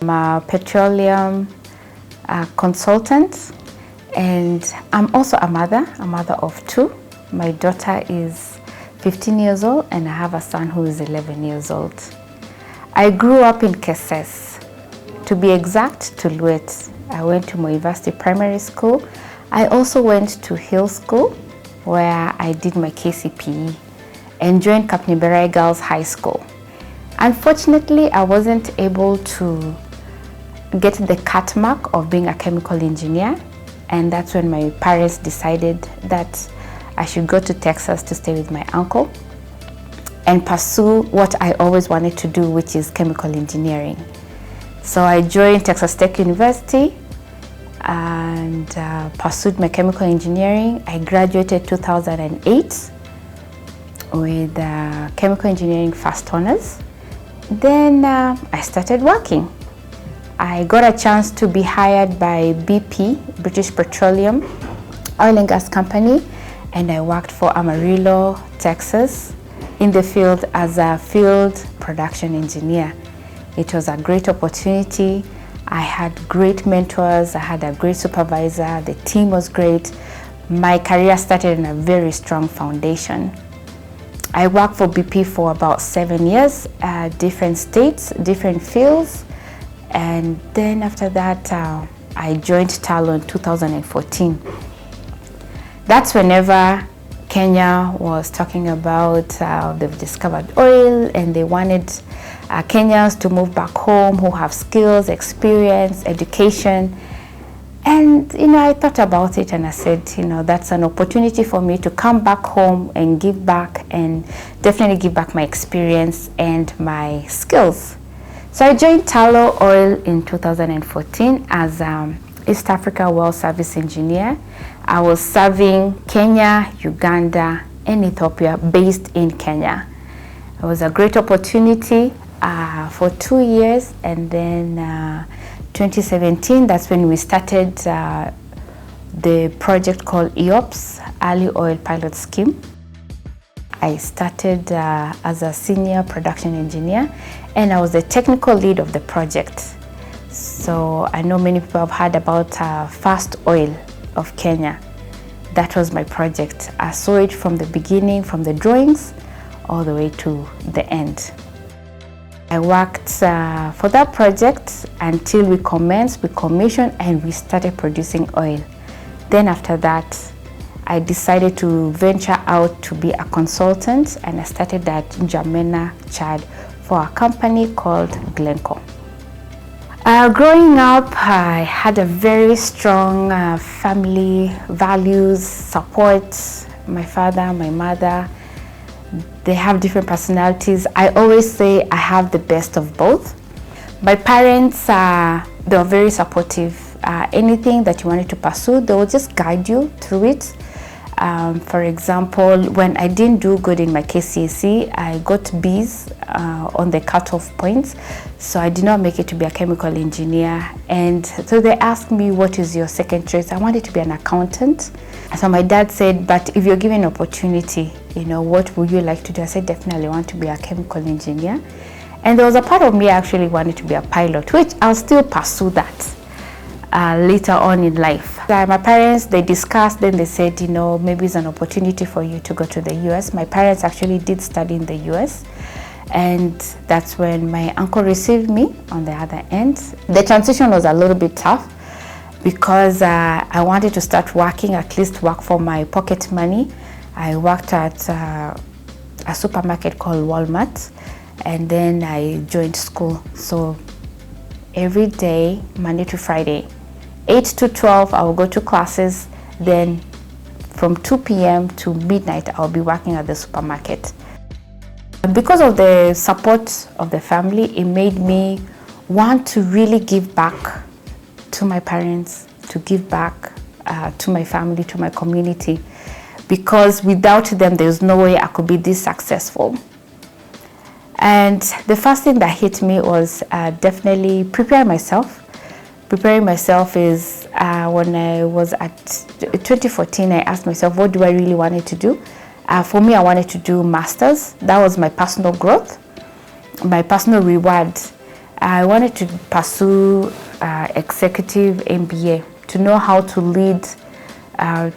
I'm a petroleum consultant, and I'm also a mother of two. My daughter is 15 years old and I have a son who is 11 years old. I grew up in Keses, to be exact, Tuluet. I went to Moi University Primary School. I also went to Hill School where I did my KCPE and joined Kapniberai Girls High School. Unfortunately, I wasn't able to get the cut mark of being a chemical engineer, and that's when my parents decided that I should go to Texas to stay with my uncle and pursue what I always wanted to do, which is chemical engineering. So I joined Texas Tech University and pursued my chemical engineering. I graduated 2008 with chemical engineering first honors. Then I started working. I got a chance to be hired by BP, British Petroleum Oil and Gas Company, and I worked for Amarillo, Texas, in the field as a field production engineer. It was a great opportunity. I had great mentors, I had a great supervisor, the team was great. My career started in a very strong foundation. I worked for BP for about 7 years, different states, different fields, and then after that I joined Tullow in 2014. That's whenever Kenya was talking about they've discovered oil and they wanted Kenyans to move back home who have skills, experience, education. And I thought about it and I said, that's an opportunity for me to come back home and give back, and definitely give back my experience and my skills. So I joined Tullow Oil in 2014 as East Africa Well Service Engineer. I was serving Kenya, Uganda, and Ethiopia, based in Kenya. It was a great opportunity for 2 years, and then 2017, that's when we started the project called EOPS, Early Oil Pilot Scheme. I started as a senior production engineer, and I was the technical lead of the project. So I know many people have heard about Fast Oil of Kenya. That was my project. I saw it from the beginning, from the drawings, all the way to the end. I worked for that project until we commissioned, and we started producing oil. Then after that, I decided to venture out to be a consultant, and I started at N'Djamena, Chad, for a company called Glencore. Growing up, I had a very strong family values, support. My father, my mother, they have different personalities. I always say I have the best of both. My parents, they were very supportive. Anything that you wanted to pursue, they will just guide you through it. For example, when I didn't do good in my KCSE, I got B's on the cutoff points, so I did not make it to be a chemical engineer. And so they asked me, what is your second choice? I wanted to be an accountant. So my dad said, but if you're given an opportunity, what would you like to do? I said, definitely want to be a chemical engineer. And there was a part of me actually wanted to be a pilot, which I'll still pursue that later on in life. My parents, they discussed, then they said, maybe it's an opportunity for you to go to the US. My parents actually did study in the US. And that's when my uncle received me on the other end. The transition was a little bit tough because I wanted to start working, at least work for my pocket money. I worked at a supermarket called Walmart, and then I joined school. So every day, Monday to Friday, 8 to 12, I will go to classes. Then from 2 p.m. to midnight, I'll be working at the supermarket. Because of the support of the family, it made me want to really give back to my parents, to give back to my family, to my community, because without them, there's no way I could be this successful. And the first thing that hit me was definitely preparing myself. Preparing myself is when I was at 2014, I asked myself, what do I really wanted to do? For me, I wanted to do masters. That was my personal growth, my personal reward. I wanted to pursue executive MBA to know how to lead,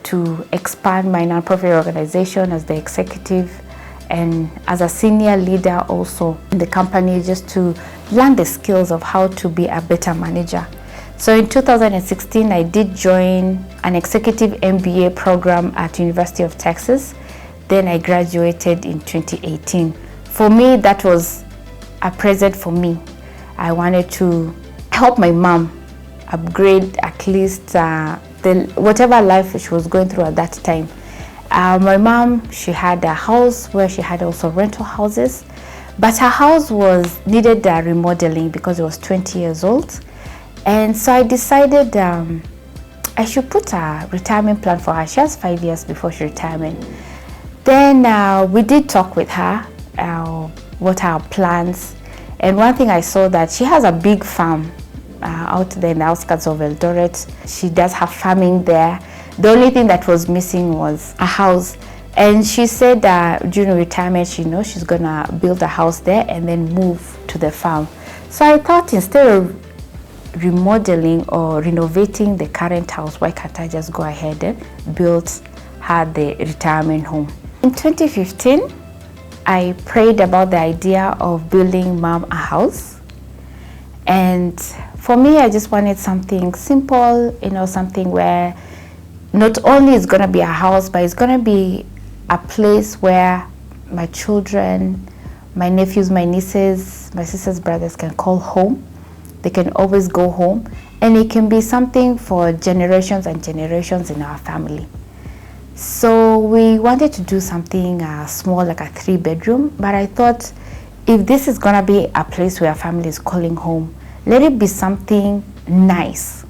to expand my nonprofit organization as the executive and as a senior leader also in the company, just to learn the skills of how to be a better manager. So in 2016, I did join an executive MBA program at University of Texas. Then I graduated in 2018. For me, that was a present for me. I wanted to help my mom upgrade at least whatever life she was going through at that time. My mom, she had a house where she had also rental houses, but her house needed remodeling because it was 20 years old. And so I decided I should put a retirement plan for her. She has 5 years before she retirement. Then we did talk with her, what are our plans. And one thing I saw that she has a big farm out there in the outskirts of Eldoret. She does have farming there. The only thing that was missing was a house. And she said during retirement, she knows she's gonna build a house there and then move to the farm. So I thought instead of remodeling or renovating the current house, why can't I just go ahead and build her the retirement home? In 2015, I prayed about the idea of building mom a house. And for me, I just wanted something simple, something where not only it's gonna be a house, but it's gonna be a place where my children, my nephews, my nieces, my sisters, brothers can call home. They can always go home, and it can be something for generations and generations in our family. So we wanted to do something small, like a 3-bedroom, but I thought if this is gonna be a place where a family is calling home, let it be something nice.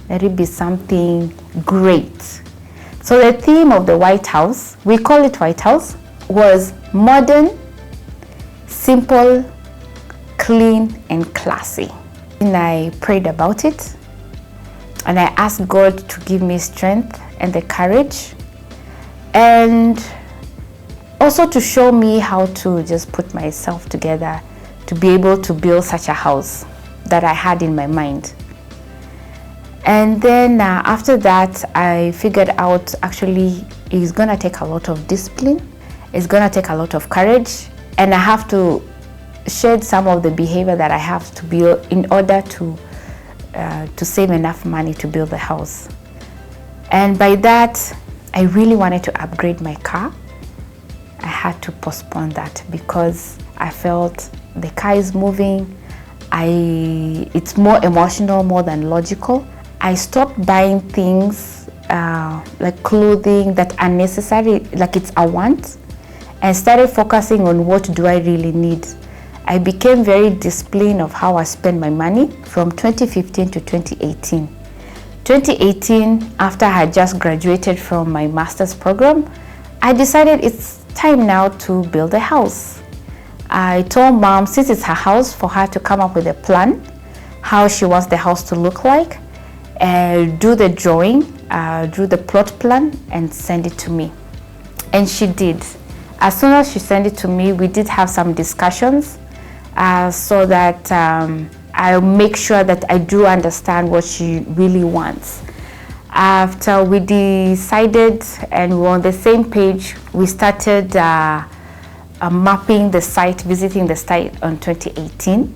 Let it be something great. So the theme of the White House, we call it White House, was modern, simple, clean, and classy. And I prayed about it, and I asked God to give me strength and the courage, and also to show me how to just put myself together to be able to build such a house that I had in my mind. And then after that, I figured out actually it's gonna take a lot of discipline, it's gonna take a lot of courage, and I have to shed some of the behavior that I have to build in order to save enough money to build the house. And by that, I really wanted to upgrade my car. I had to postpone that because I felt the car is moving. It's more emotional more than logical. I stopped buying things like clothing that are necessary, like it's a want, and started focusing on what do I really need. I became very disciplined of how I spend my money from 2015 to 2018. 2018, after I had just graduated from my master's program, I decided it's time now to build a house. I told mom, since it's her house, for her to come up with a plan, how she wants the house to look like, do the drawing, do the plot plan, and send it to me. And she did. As soon as she sent it to me, we did have some discussions so that I'll make sure that I do understand what she really wants. After we decided and we were on the same page, we started mapping the site, visiting the site on 2018.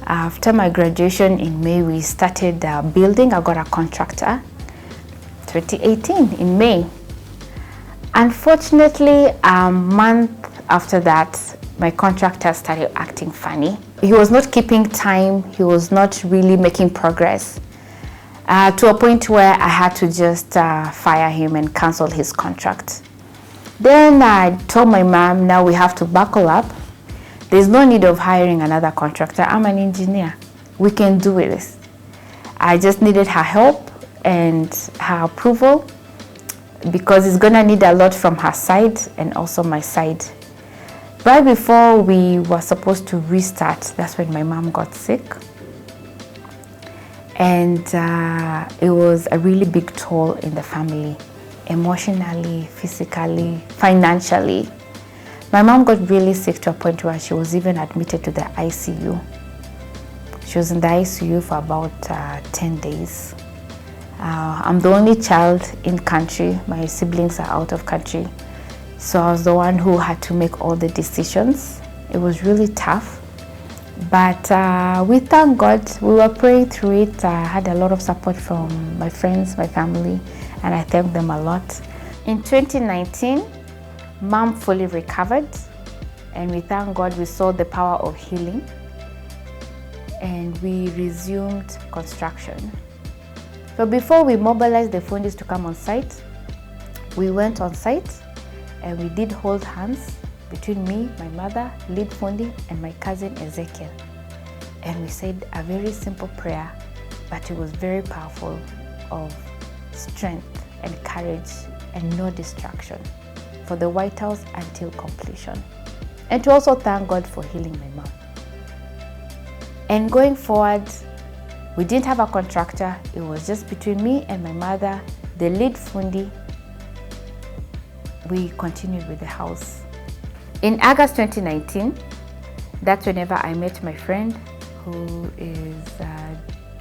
After my graduation in May, we started building. I got a contractor 2018 in May. Unfortunately, a month after that, my contractor started acting funny. He was not keeping time. He was not really making progress to a point where I had to just fire him and cancel his contract. Then I told my mom, now we have to buckle up. There's no need of hiring another contractor. I'm an engineer. We can do this. I just needed her help and her approval because it's gonna need a lot from her side and also my side. Right before we were supposed to restart, that's when my mom got sick. And it was a really big toll in the family, emotionally, physically, financially. My mom got really sick to a point where she was even admitted to the ICU. She was in the ICU for about 10 days. I'm the only child in country. My siblings are out of country. So I was the one who had to make all the decisions. It was really tough. But we thank God. We were praying through it. I had a lot of support from my friends, my family, and I thank them a lot. In 2019, Mom fully recovered, and we thank God we saw the power of healing, and we resumed construction. So before we mobilized the fundis to come on site, we went on site and we did hold hands between me, my mother, lead fundi, and my cousin Ezekiel. And we said a very simple prayer, but it was very powerful, of strength and courage and no distraction for the White House until completion. And to also thank God for healing my mom. And going forward, we didn't have a contractor. It was just between me and my mother, the lead fundi. We continued with the house. In August 2019, that's whenever I met my friend who is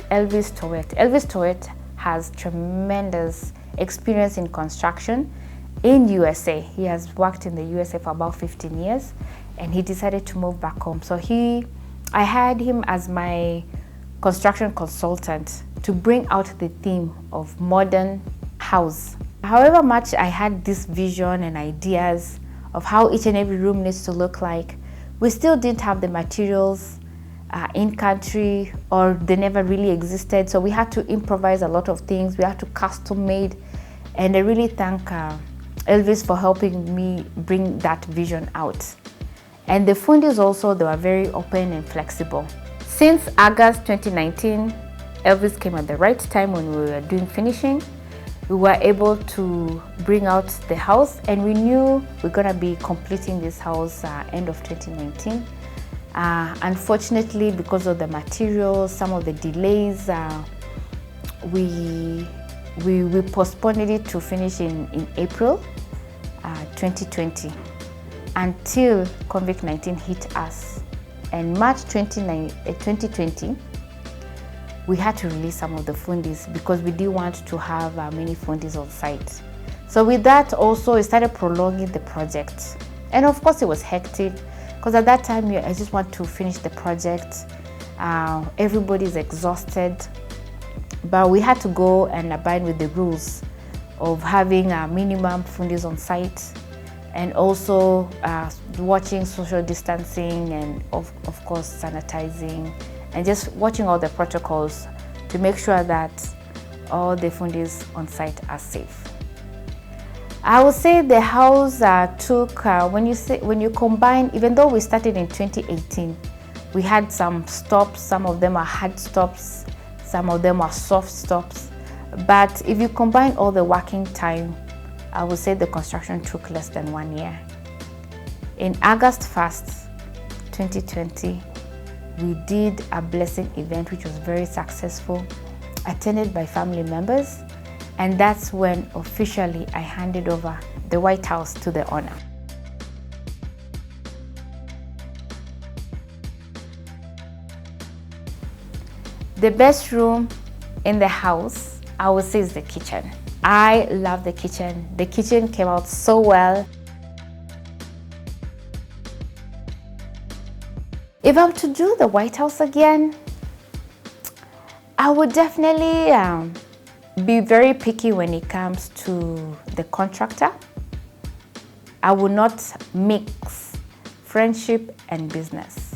Elvis Towet. Elvis Towet has tremendous experience in construction in USA. He has worked in the USA for about 15 years and he decided to move back home. So I had him as my construction consultant to bring out the theme of modern house. However much I had this vision and ideas of how each and every room needs to look like, we still didn't have the materials in country, or they never really existed. So we had to improvise a lot of things. We had to custom made, and I really thank Elvis for helping me bring that vision out. And the fundis also, they were very open and flexible. Since August 2019, Elvis came at the right time when we were doing finishing. We were able to bring out the house, and we knew we're gonna be completing this house end of 2019. Unfortunately, because of the materials, some of the delays, we postponed it to finish in April 2020 until COVID-19 hit us. And March 2020, we had to release some of the fundis because we didn't want to have many fundis on site. So with that also, we started prolonging the project. And of course it was hectic because at that time I just want to finish the project. Everybody's exhausted, but we had to go and abide with the rules of having minimum fundis on site, and also watching social distancing, and of course sanitizing, and just watching all the protocols to make sure that all the fundis on site are safe. I would say the house took, when you combine, even though we started in 2018, we had some stops. Some of them are hard stops, some of them are soft stops. But if you combine all the working time, I would say the construction took less than 1 year. In August 1st, 2020, we did a blessing event which was very successful, attended by family members, and that's when officially I handed over the White House to the owner. The best room in the house, I would say, is the kitchen. I love the kitchen. The kitchen came out so well. If I'm to do the White House again, I would definitely be very picky when it comes to the contractor. I will not mix friendship and business.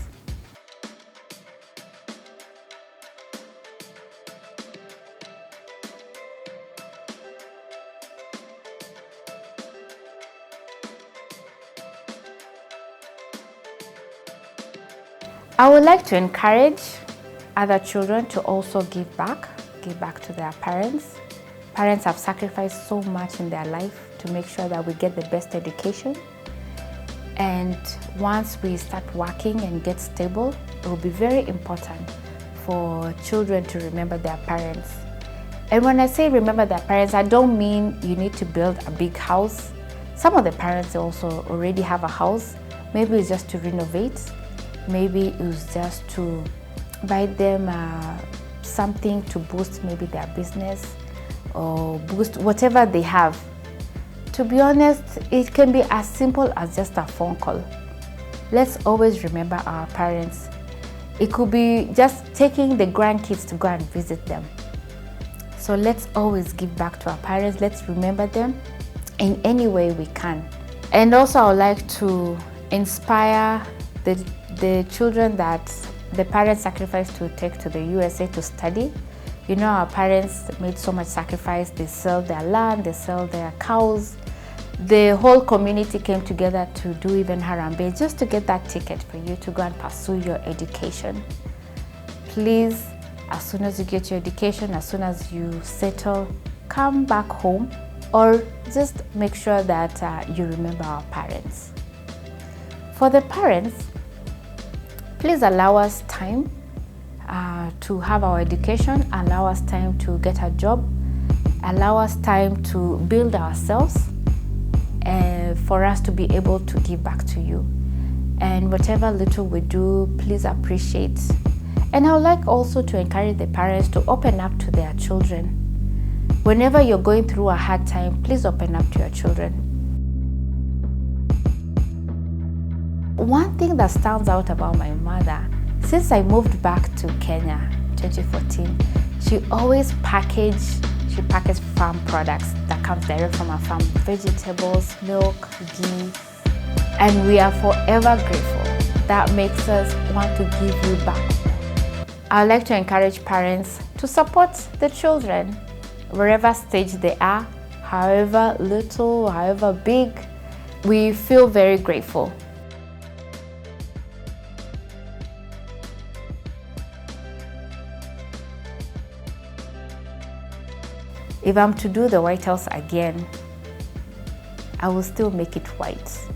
I would like to encourage other children to also give back to their parents. Parents have sacrificed so much in their life to make sure that we get the best education. And once we start working and get stable, it will be very important for children to remember their parents. And when I say remember their parents, I don't mean you need to build a big house. Some of the parents also already have a house. Maybe it's just to renovate. Maybe it was just to buy them something to boost maybe their business or boost whatever they have. To be honest, it can be as simple as just a phone call. Let's always remember our parents. It could be just taking the grandkids to go and visit them. So let's always give back to our parents. Let's remember them in any way we can. And also, I would like to inspire the children that the parents sacrificed to take to the USA to study. You know, our parents made so much sacrifice. They sell their land, they sell their cows. The whole community came together to do even Harambee just to get that ticket for you to go and pursue your education. Please, as soon as you get your education, as soon as you settle, come back home, or just make sure that you remember our parents. For the parents, please allow us time to have our education, allow us time to get a job, allow us time to build ourselves, and for us to be able to give back to you. And whatever little we do, please appreciate. And I would like also to encourage the parents to open up to their children. Whenever you're going through a hard time, please open up to your children. One thing that stands out about my mother, since I moved back to Kenya 2014, she always packaged farm products that comes direct from our farm, vegetables, milk, ghee, and we are forever grateful. That makes us want to give you back. I would like to encourage parents to support the children, wherever stage they are, however little, however big. We feel very grateful. If I'm to do the White House again, I will still make it white.